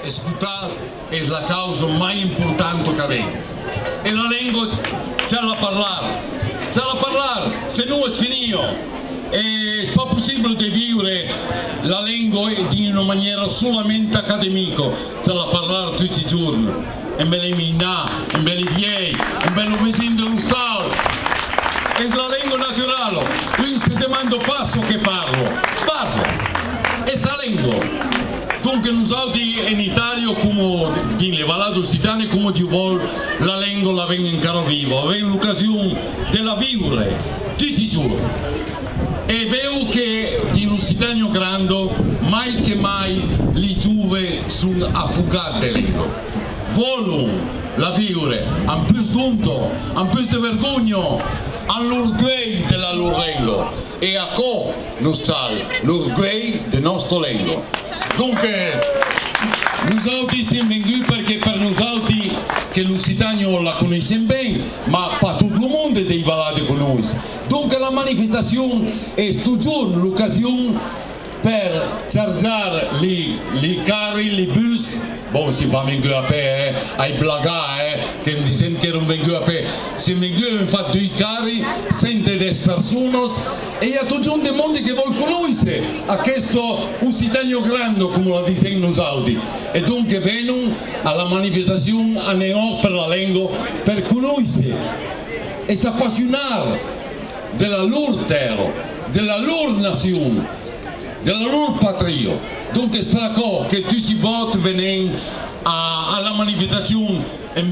escutar es la causa más importante que hay. E la lingua c'è da parlare, se no è finito. È pas possibile di vivere la lingua in una maniera solamente accademica, c'è da parlare tutti i giorni. E me le minà, e me le viei, e me lo vesino dello Stato. È la lingua naturale, quindi se demando passo che parlo. È la lingua. Dunque noi in Italia, come in Valado Occitane, come Dio vuole, la lingua la venga ancora viva, aveva l'occasione della vivere tutti i giorni. E vedo che in Occitania grande, mai che mai, le giove sono affogate lingua. Vogliono la vivere, hanno più stonto, hanno più di vergogna, hanno l'orgoglio della loro lingua. E a co non sta l'orgoglio della nostra lingua. Dunque, noi siamo venuti perché per noi che l'Occitania la conosciamo bene, ma per tutto il mondo dei Valadi conosce. Dunque la manifestazione è sto giorno l'occasione per chargiare i carri, i bus. Bon, si va venuti a pe, ai blagà, che dicono che non vengono a pe. Siamo venuti, abbiamo fatto i carri, 110 persone, e a tutto il mondo che vuole conoscere a questo Occitania grande, come la dicono noi. E dunque vengono alla manifestazione a Neon per la lingua, per conoscere e si appassionare della loro terra, della loro nazione, della loro patria. Dunque spero che tutti i voti vengano alla manifestazione e